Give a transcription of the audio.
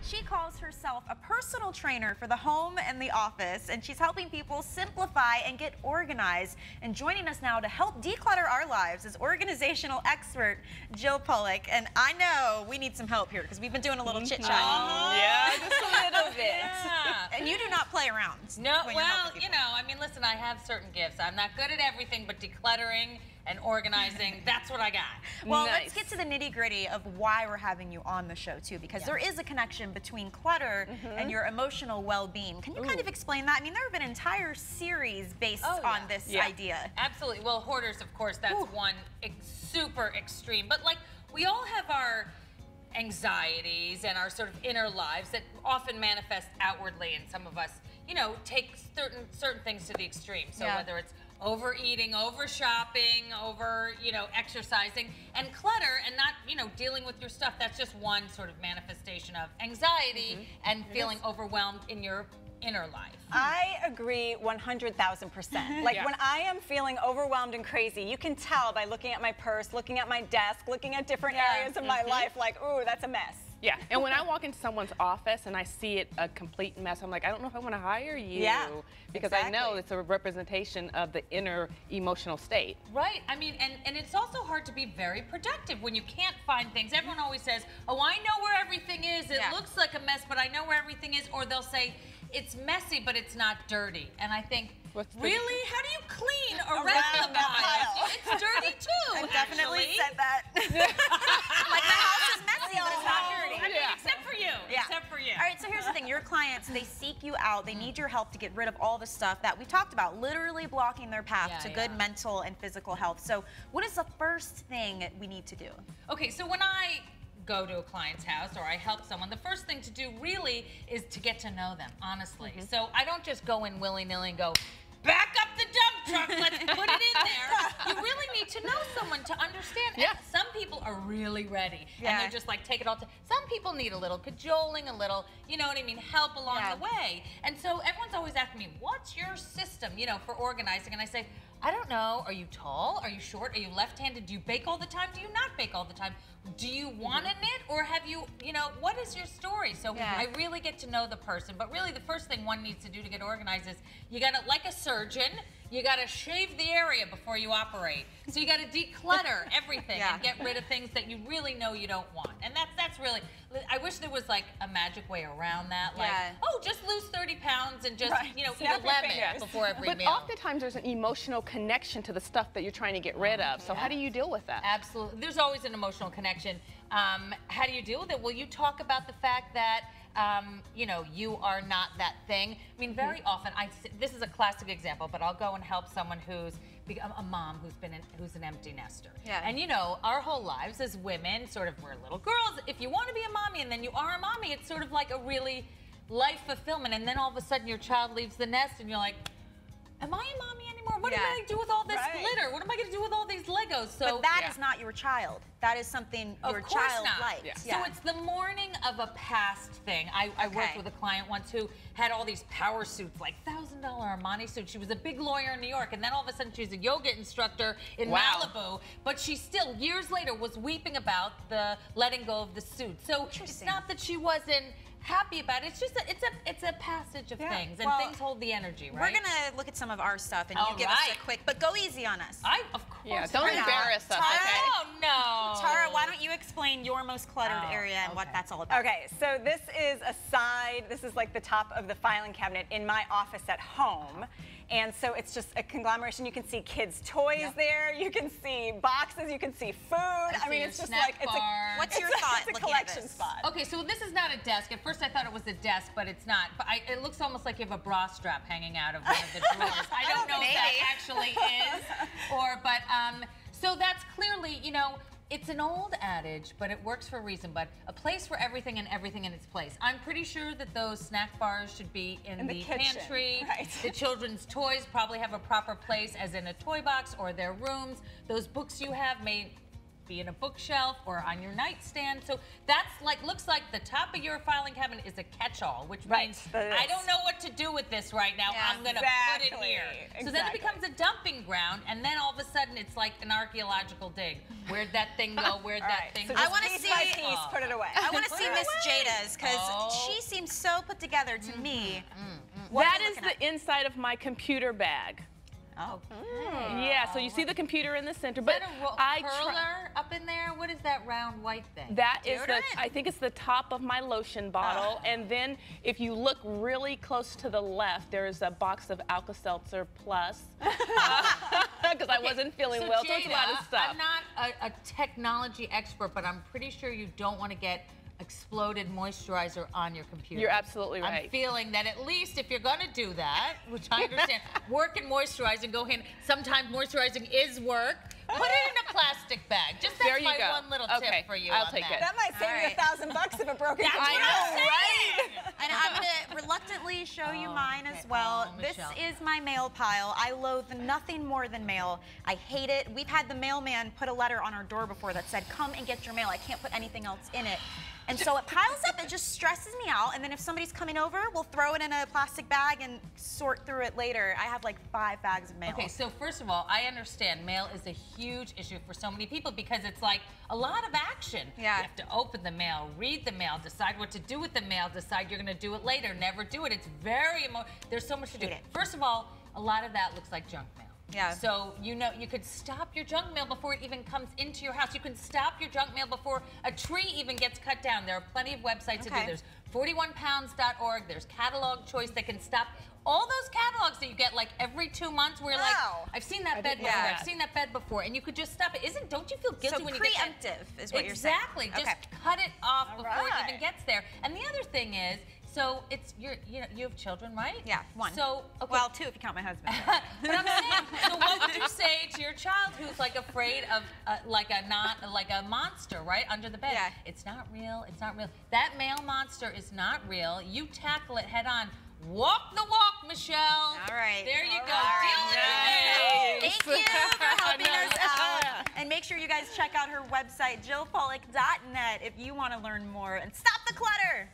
She calls herself a personal trainer for the home and the office, and she's helping people simplify and get organized. And joining us now to help declutter our lives is organizational expert Jill Pollack. And I know we need some help here because we've been doing a little chit-chat. Yeah, just a little bit. Yeah. And you do not play around. No, well, you know, I mean, listen, I have certain gifts. I'm not good at everything, but decluttering and organizing, that's what I got. Well, let's get to the nitty-gritty of why we're having you on the show, too, because there is a connection between clutter and your emotional well-being. Can you kind of explain that? I mean, there have been entire series based on this idea. Absolutely. Well, hoarders, of course, that's one super extreme. But, like, we all have our anxieties and our sort of inner lives that often manifest outwardly, and some of us, you know, take certain things to the extreme. So whether it's overeating, over shopping, over, you know, exercising, and clutter and not, you know, dealing with your stuff, that's just one sort of manifestation of anxiety and feeling overwhelmed in your inner life. I agree 100,000%. Like when I am feeling overwhelmed and crazy, you can tell by looking at my purse, looking at my desk, looking at different areas of my life, like, ooh, that's a mess. Yeah, and when I walk into someone's office and I see it a complete mess, I'm like, I don't know if I want to hire you. Because I know it's a representation of the inner emotional state. Right. I mean, and it's also hard to be very productive when you can't find things. Everyone always says, oh, I know where everything is. It looks like a mess, but I know where everything is. Or they'll say, it's messy, but it's not dirty. And I think, really? How do you clean around the pile? It's dirty, too, I definitely said that. Like, my house is messy, but it's not dirty. I mean, except for you. Except for you. All right, so here's the thing. Your clients, they seek you out. They need your help to get rid of all the stuff that we talked about, literally blocking their path to good mental and physical health. So what is the first thing we need to do? Okay, so when I go to a client's house or I help someone, the first thing to do really is to get to know them, honestly. So I don't just go in willy-nilly and go, back up the dump truck, let's put it in there. You really need to know someone to understand. And some people are really ready and they're just like, take it all. Some people need a little cajoling, a little, you know what I mean, help along the way. And so everyone's always asking me, what's your system, you know, for organizing? And I say, I don't know. Are you tall? Are you short? Are you left-handed? Do you bake all the time? Do you not bake all the time? Do you want to knit, or have you, you know, what is your story? So I really get to know the person. But really the first thing one needs to do to get organized is you got to, like a surgeon, you got to shave the area before you operate. So you got to declutter everything and get rid of things that you really know you don't want. And that's really, I wish there was like a magic way around that. Like, oh, just lose 30 pounds and just, you know, eat a lemon before every meal. But oftentimes there's an emotional connection to the stuff that you're trying to get rid of. So how do you deal with that? Absolutely. There's always an emotional connection. How do you deal with it? Well, you talk about the fact that you know, you are not that thing. I mean, very often, this is a classic example, but I'll go and help someone who's a mom who's an empty nester. And you know, our whole lives as women, sort of, we're little girls. If you want to be a mommy and then you are a mommy, it's sort of like a really life fulfillment. And then all of a sudden your child leaves the nest and you're like, am I a mommy anymore? What am I going to do with all this glitter? What am I going to do with all these Legos? So, but that is not your child. That is something your child likes. So it's the mourning of a past thing. I worked with a client once who had all these power suits, like $1,000 Armani suits. She was a big lawyer in New York, and then all of a sudden she's a yoga instructor in Malibu. But she still, years later, was weeping about the letting go of the suit. So it's not that she wasn't happy about it. It's just it's a passage of things, and things hold the energy, right? We're gonna look at some of our stuff, and you give us a quick, but go easy on us. Of course. Yeah, don't embarrass us, okay? Oh no. Tara, why don't you explain your most cluttered area and what that's all about? Okay, so this is a side. This is like the top of the filing cabinet in my office at home. And so it's just a conglomeration. You can see kids' toys there. You can see boxes. You can see food. I mean, it's just like, what's your thought? It's a collection spot. Okay, so this is not a desk. At first I thought it was a desk, but it's not. But it looks almost like you have a bra strap hanging out of one of the drawers. I don't know if that actually is. So that's clearly, you know, it's an old adage, but it works for a reason. But a place for everything and everything in its place. I'm pretty sure that those snack bars should be in the pantry. The children's toys probably have a proper place, as in a toy box or their rooms. Those books you have may be in a bookshelf or on your nightstand. So that's like, looks like the top of your filing cabinet is a catch-all, which means I don't know what to do with this right now. I'm going to put it here. So then it becomes a dumping ground, and then all of a sudden it's like an archaeological dig. Where'd that thing go? Where'd that thing go? I want to see piece, put it away. I want to see Miss Jada's, because she seems so put together to me. That is the inside of my computer bag. Oh. Yeah, so you see the computer in the center, but Is that a curler up in there? What is that round white thing? That is I think it's the top of my lotion bottle, and then if you look really close to the left, there's a box of Alka-Seltzer Plus, because I wasn't feeling well, so it's a lot of stuff. I'm not a technology expert, but I'm pretty sure you don't want to get exploded moisturizer on your computer. You're absolutely right. I'm feeling that at least if you're going to do that, which I understand, work and moisturizing go hand. Sometimes moisturizing is work. Put it in a plastic bag. Just that's my one little tip for you. I'll take it. That might save you $1,000 if it broke into I know, right? And I'm going to reluctantly show you mine as well. This is my mail pile. I loathe nothing more than mail. I hate it. We've had the mailman put a letter on our door before that said, "Come and get your mail. I can't put anything else in it." And so it piles up, it just stresses me out, and then if somebody's coming over, we'll throw it in a plastic bag and sort through it later. I have like 5 bags of mail. Okay, so first of all, I understand mail is a huge issue for so many people because it's like a lot of action. Yeah. You have to open the mail, read the mail, decide what to do with the mail, decide you're gonna do it later, never do it. It's very there's so much to do. First of all, a lot of that looks like junk mail. Yeah. So, you know, you could stop your junk mail before it even comes into your house. You can stop your junk mail before a tree even gets cut down. There are plenty of websites to do. There's 41pounds.org. There's Catalog Choice that can stop all those catalogs that you get like every 2 months where you're like, I've seen that bed before, I've seen that bed before, and you could just stop it. Don't you feel guilty when you get that? So preemptive is what you're saying. Exactly. Just cut it off before it even gets there. And the other thing is, so it's you have children, right? Yeah, 1. So well, 2 if you count my husband. But I'm saying, so what would you say to your child who's like afraid of like a monster right under the bed? Yeah. It's not real. It's not real. That mail monster is not real. You tackle it head on. Walk the walk, Michelle. All right. There you go. Deal with it. Thank you for helping us out. And make sure you guys check out her website, jillpollack.net, if you want to learn more. And stop the clutter.